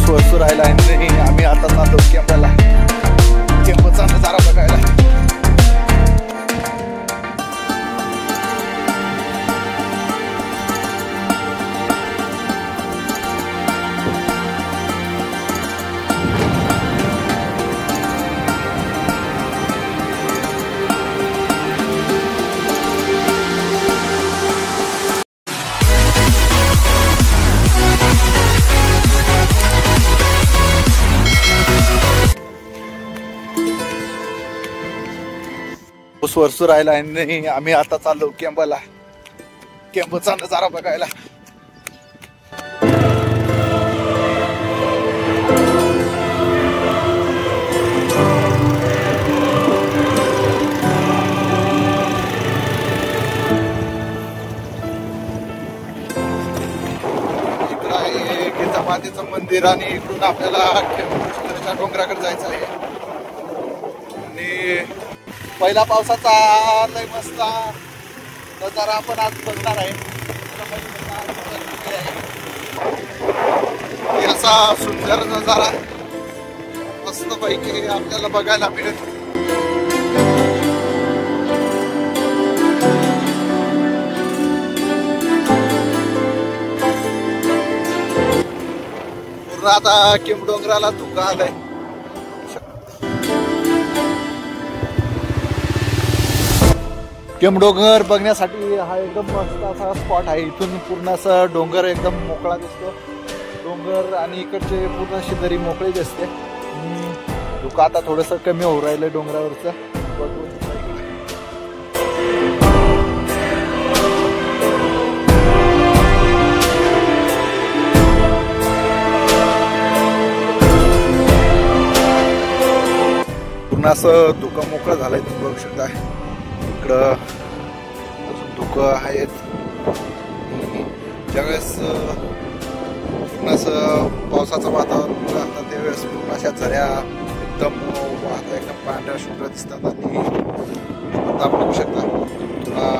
पाऊस वरसू राहिला आणि आम्ही आता चाललो कॅम्पला. कॅम्पचा नजारा बघायला. पाऊस वरसू राहिला आणि आम्ही आता चाललो कॅम्पला. कॅम्पचा नजारा बघायला. इकडं आहे गीतामातेचं मंदिर आणि इकडून आपल्याला डोंगराकडे जायचं आहे. आणि पहिला पावसाचा लय मस्त नजारा आपण आज बघणार आहे. असा सुंदर नजारा मस्त पैकी आपल्याला बघायला मिळेल. पूर्ण आता किमडोंगराला धुकं आलंय. केमडोंगर बघण्यासाठी हा एकदम मस्त असा स्पॉट आहे. इथून पूर्ण असं डोंगर एकदम मोकळा दिसतो. डोंगर आणि इकडचे पूर्ण अशी दरी मोकळी दिसते. धुकं आता थोडंसं कमी होऊ राहिलं डोंगरावरचं. पूर्ण असं धुकं मोकळं झालंय. तुम्ही बघू शकता इकडं अजून धुकं आहेत. ज्यावेळेस पूर्ण असं पावसाचं वातावरण राहतं त्यावेळेस पूर्ण अशा झऱ्या एकदम वाहता एकदम पांढऱ्या शुभ्र दिसतात. आणि आता बघू शकता तुला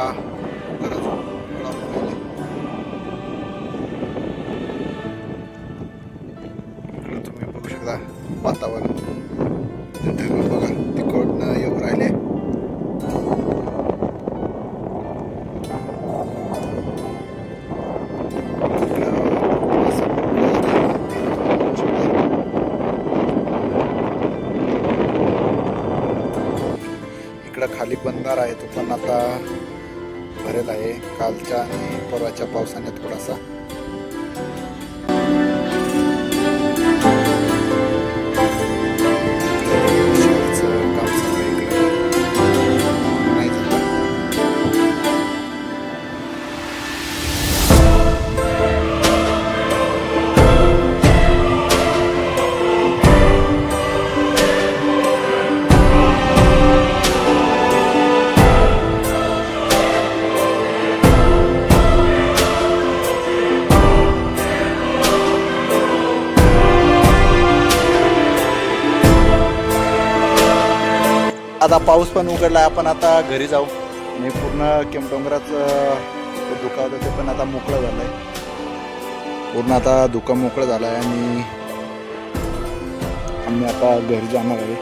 इकडं तुम्ही बघू शकता वातावरण बघा तिकडनं येऊ राहिले. इकडं खाली बंधारा आहे तो पण आता भरेल आहे. कालच्या आणि परवाच्या पावसाने थोडासा आता पाऊस पण उघडलाय. आपण आता घरी जाऊ आणि पूर्ण केमडोंगराचं धुकं होतं ते पण आता मोकळं झालंय. पूर्ण आता धुकं मोकळं झालंय आणि आम्ही आता घरी जाणार आहे.